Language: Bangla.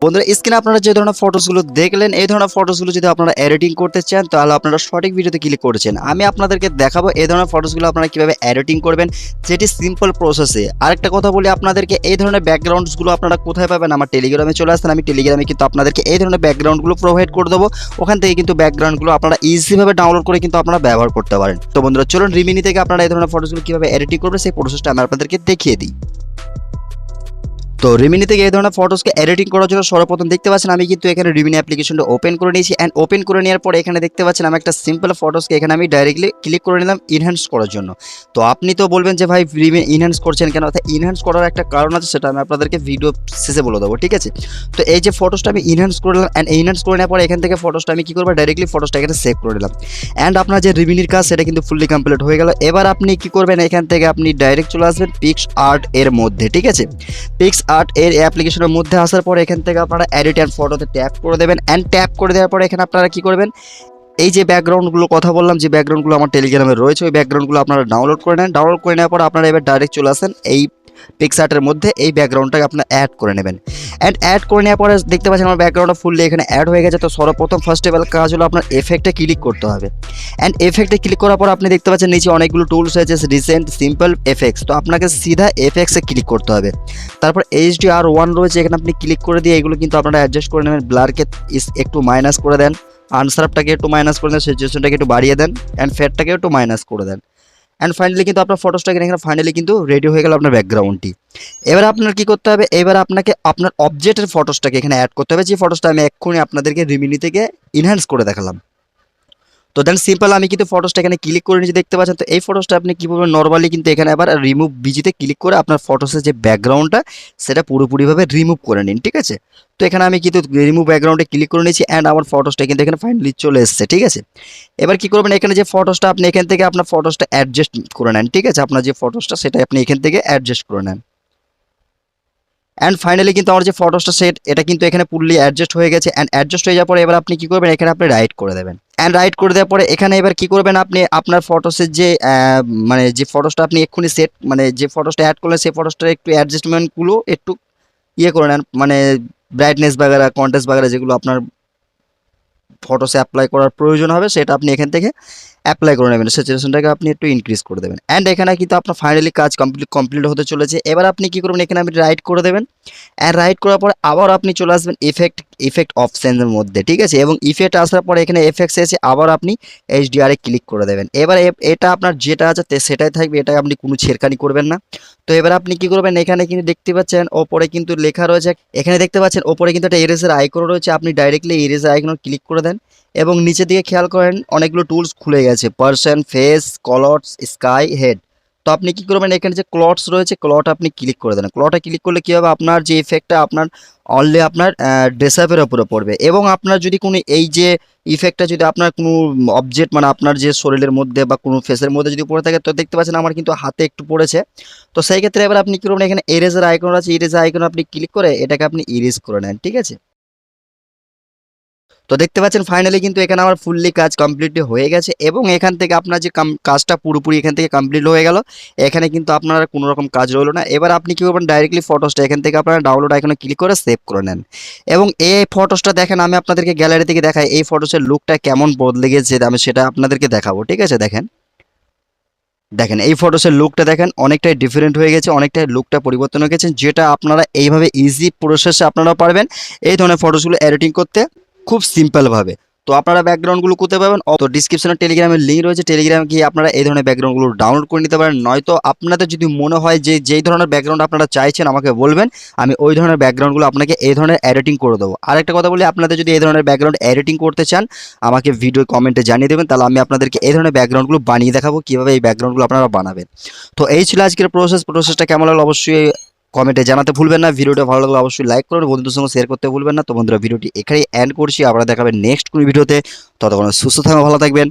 বন্ধুরা স্ক্রিনে আপনারা যে ধরনের ফটোসগুলো দেখলেন, এই ধরনের ফটোসগুলো যদি আপনারা এডিটিং করতে চান তাহলে আপনারা সঠিক ভিডিওতে ক্লিক করেছেন। আমি আপনাদেরকে দেখাবো এই ধরনের ফটোসগুলো আপনারা কিভাবে এডিটিং করবেন, যেটি সিম্পল প্রসেসে। আরেকটা কথা বলি আপনাদেরকে, এই ধরনের ব্যাকগ্রাউন্ডসগুলো আপনারা কোথায় পাবেন? আমার টেলিগ্রামে চলে আসেন, আমি টেলিগ্রামে কিন্তু আপনাদেরকে এই ধরনের ব্যাকগ্রাউন্ডগুলো প্রোভাইড করে দেবো। ওখান থেকে কিন্তু ব্যাকগ্রাউন্ডগুলো আপনারা ইজিভাবে ডাউনলোড করে কিন্তু আপনারা ব্যবহার করতে পারেন। তো বন্ধুরা চলুন রিমিনি থেকে আপনারা এই ধরনের ফটোসগুলো কিভাবে এডিটিং করবেন সেই প্রসেসটা আমি আপনাদেরকে দেখিয়ে দিই। তো রিমিনি থেকে এই ধরনের ফটোসকে এডিটিং করার জন্য সর্বপ্রথম দেখতে পাচ্ছেন আমি কিন্তু এখানে রিমিনি অ্যাপ্লিকেশনটা ওপেন করে নিয়েছি। অ্যান্ড ওপেন করে নেওয়ার পরে এখানে দেখতে পাচ্ছেন আমি একটা সিম্পল ফটোসকে এখানে আমি ডাইরেক্টলি ক্লিক করে নিলাম ইনহ্যান্স করার জন্য। তো আপনি তো বলবেন যে ভাই রিমিনি ইনহ্যান্স করছেন কেন? অর্থাৎ ইনহ্যান্স করার একটা কারণ আছে, সেটা আমি আপনাদেরকে ভিডিও শেষে বলে দেবো, ঠিক আছে? তো এই যে ফটোসটা আমি ইনহ্যান্স করে নিলাম, অ্যান্ড ইনহ্যান্স করে নেওয়ার পরে এখান থেকে ফটোসটা আমি কী করবো, ডাইরেক্টলি ফটোসটা এখানে সেভ করে নিলাম। অ্যান্ড আপনার যে রিমিনির কাজ সেটা কিন্তু ফুললি কমপ্লিট হয়ে গেল। এবার আপনি কি করবেন, এখান থেকে আপনি ডাইরেক্ট চলে আসবেন পিক্স আর্ট এর মধ্যে, ঠিক আছে? পিক্স আর্ট এর অ্যাপ্লিকেশনের মধ্যে আসার পরে এখান থেকে আপনারা এডিট অ্যান্ড ফটোতে ট্যাপ করে দেবেন। অ্যান্ড ট্যাপ করে দেওয়ার পরে এখানে আপনারা কি করবেন, এই যে ব্যাকগ্রাউন্ডগুলো কথা বললাম, যে ব্যাকগ্রাউন্ডগুলো আমার টেলিগ্রামে রয়েছে ওই ব্যাকগ্রাউন্ডগুলো আপনারা ডাউনলোড করে নেন। ডাউনলোড করে নেওয়ার পর আপনারা এবার ডাইরেক্ট চলে আসেন এই পিক্সআর্টের মধ্যে, এই ব্যাকগ্রাউন্ডটাকে আপনারা অ্যাড করে নেবেন। অ্যান্ড অ্যাড করে নেওয়ার পরে দেখতে পাচ্ছেন আমার ব্যাকগ্রাউন্ডটা ফুললি এখানে অ্যাড হয়ে গেছে। তো সর্বপ্রথম ফার্স্ট অফ অল কাজ হলো আপনার এফেক্টে ক্লিক করতে হবে। অ্যান্ড এফেক্টে ক্লিক করার পর আপনি দেখতে পাচ্ছেন নিচে অনেকগুলো টুলস হয়েছে, রিসেন্ট, সিম্পল, এফেক্টস। তো আপনাকে সিধা এফেক্টসে ক্লিক করতে হবে। তারপর HDR1 রয়েছে, এখানে আপনি ক্লিক করে দিয়ে এগুলো কিন্তু আপনারা অ্যাডজাস্ট করে নেবেন। ব্লারকে একটু মাইনাস করে দেন, আনসারটাকে একটু মাইনাস করে দেন, সিচুয়েশনটাকে একটু বাড়িয়ে দেন, অ্যান্ড ফেডটাকে একটু মাইনাস করে দেন। অ্যান্ড ফাইনালি কিন্তু আপনার ফটোসটা এখানে ফাইনালি কিন্তু রেডি হয়ে গেল আপনার ব্যাকগ্রাউন্ডটি। এবার আপনার কি করতে হবে, এবার আপনাকে আপনার অবজেক্টের ফটোসটাকে এখানে অ্যাড করতে হবে, যে ফটোসটা আমি এক্ষুনি আপনাদেরকে রিমিনি থেকে ইনহ্যান্স করে দেখালাম। তো দেন সিম্পল আমি কিন্তু ফটোসটা এখানে ক্লিক করে নিয়েছি, দেখতে পাচ্ছেন। তো এই ফটোসটা আপনি কী করবেন, নর্মালি কিন্তু এখানে আবার রিমুভ বিজিতে ক্লিক করে আপনার ফটোসের যে ব্যাকগ্রাউন্ডটা সেটা পুরোপুরিভাবে রিমুভ করে নিন, ঠিক আছে? তো এখানে আমি কিন্তু রিমুভ ব্যাকগ্রাউন্ডে ক্লিক করে নিয়েছি, অ্যান্ড আমার ফটোসটা কিন্তু এখানে ফাইনালি চলে এসেছে, ঠিক আছে? এবার কি করবেন, এখানে যে ফটোসটা আপনি এখান থেকে আপনার ফটোসটা অ্যাডজাস্ট করে নেন, ঠিক আছে? আপনার যে ফটোসটা সেটা আপনি এখান থেকে অ্যাডজাস্ট করে নেন। অ্যান্ড ফাইনালি কিন্তু আমার যে ফটোসটা সেট এটা কিন্তু এখানে পুরোলি অ্যাডজাস্ট হয়ে গেছে। অ্যান্ড অ্যাডজাস্ট হয়ে যাওয়ার পরে এবার আপনি কি করবেন, এখানে আপনি রাইট করে দেবেন। অ্যান্ড রাইট করে দেওয়ার পরে এখানে এবার কি করবেন, আপনি আপনার ফটোসের যে মানে যে ফটোসটা আপনি এক্ষুনি সেট মানে যে ফটোসটা অ্যাড করলেন সেই ফটোসটার একটু অ্যাডজাস্টমেন্টগুলো একটু ইয়ে করে নেন, মানে ব্রাইটনেস বাগেরা, কন্ট্রাস্ট বাগেরা যেগুলো আপনার ফটোসে অ্যাপ্লাই করার প্রয়োজন হবে সেটা আপনি এখান থেকে অ্যাপ্লাই করে নেবেন। স্যাচুরেশনটাকে আপনি একটু ইনক্রিজ করে দেবেন। অ্যান্ড এখানে কিন্তু আপনার ফাইনালি কাজ কমপ্লিট হতে চলেছে। এবার আপনি কী করবেন, এখানে আপনি রাইট করে দেবেন। অ্যান্ড রাইট করার পরে আবার আপনি চলে আসবেন ইফেক্ট অপশানের মধ্যে, ঠিক আছে? এবং ইফেক্ট আসার পরে এখানে এফেক্টস এসে আবার আপনি HDR ক্লিক করে দেবেন। এবার এটা আপনার যেটা আছে সেটাই থাকবে, এটা আপনি কোনো ছেড়খানি করবেন না। তো এবার আপনি কি করবেন, এখানে কিন্তু দেখতে পাচ্ছেন ওপরে কিন্তু লেখা রয়েছে, এখানে দেখতে পাচ্ছেন ওপরে কিন্তু একটা ইরেজার আইকন রয়েছে, আপনি ডাইরেক্টলি ইরেজার আইকন ক্লিক করে দেন। এবং নিচের দিকে খেয়াল করেন অনেকগুলো টুলস খুলে গেছে, পার্সন, ফেস, কলর্স, স্কাই, হেড। তো আপনি কি করবেন, এখানে যে ক্লটস রয়েছে ক্লট আপনি ক্লিক করে দেন। ক্লটে ক্লিক করলে কী হবে, আপনার যে ইফেক্টটা আপনার অনলি আপনার ড্রেসআপের ওপরে পড়বে। এবং আপনার যদি কোনো এই যে ইফেক্টটা যদি আপনার কোনো অবজেক্ট মানে আপনার যে শরীরের মধ্যে বা কোনো ফেসের মধ্যে যদি পড়ে থাকে, তো দেখতে পাচ্ছেন আমার কিন্তু হাতে একটু পড়েছে। তো সেই ক্ষেত্রে এবার আপনি কী করবেন, এখানে ইরেজার আইকন আছে, ইরেজার আইকন আপনি ক্লিক করে এটাকে আপনি ইরেজ করে নেন, ঠিক আছে? তো দেখতে পাচ্ছেন ফাইনালি কিন্তু এখানে আমার ফুললি কাজ কমপ্লিটলি হয়ে গেছে। এবং এখান থেকে আপনার যে কাজটা পুরোপুরি এখান থেকে কমপ্লিট হয়ে গেল। এখানে কিন্তু আপনার কোনো রকম কাজ রইলো না। এবার আপনি কী করবেন, ডাইরেক্টলি ফটোসটা এখান থেকে আপনারা ডাউনলোড আইকনে ক্লিক করে সেভ করে নেন। এবং এই ফটোসটা দেখেন, আমি আপনাদেরকে গ্যালারি থেকে দেখাই এই ফটোসের লুকটা কেমন বদলে গেছে, আমি সেটা আপনাদেরকে দেখাবো, ঠিক আছে? দেখেন এই ফটোসের লুকটা দেখেন অনেকটাই ডিফারেন্ট হয়ে গেছে, অনেকটাই লুকটা পরিবর্তন হয়ে গেছে, যেটা আপনারা এইভাবে ইজি প্রসেসে আপনারা পারবেন এই ধরনের ফটোসগুলো এডিটিং করতে খুব সিম্পলভাবে। তো আপনারা ব্যাকগ্রাউন্ডগুলো কোথায় পাবেন, তো ডিসক্রিপশনে টেলিগ্রামের লিঙ্ক রয়েছে, টেলিগ্রামে গিয়ে আপনারা এই ধরনের ব্যাকগ্রাউন্ডগুলো ডাউনলোড করে নিতে পারেন। নয়তো আপনাদের যদি মনে হয় যে যেই ধরনের ব্যাকগ্রাউন্ড আপনারা চাইছেন আমাকে বলবেন, আমি ওই ধরনের ব্যাকগ্রাউন্ডগুলো আপনাকে এই ধরনের এডিটিং করে দেবো। আরেকটা কথা বলি, আপনাদের যদি এই ধরনের ব্যাকগ্রাউন্ড এডিটিং করতে চান আমাকে ভিডিও কমেন্টে জানিয়ে দেবেন, তাহলে আমি আপনাদেরকে এই ধরনের ব্যাকগ্রাউন্ডগুলো বানিয়ে দেখাবো কীভাবে এই ব্যাকগ্রাউন্ডগুলো আপনারা বানাবেন। তো এই ছিল আজকের প্রসেসটা কেমন লাগলো অবশ্যই কমেন্টে জানাতে ভুলবেন না। ভিডিওটা ভালো লাগলে অবশ্যই লাইক করুন, বন্ধুদের সঙ্গে শেয়ার করতে ভুলবেন না। তো বন্ধুরা ভিডিওটি এখানেই এন্ড করছি, আপনারা দেখাবেন নেক্সট কোনো ভিডিওতে। ততক্ষণ সুস্থ থাকবেন, ভালো থাকবেন।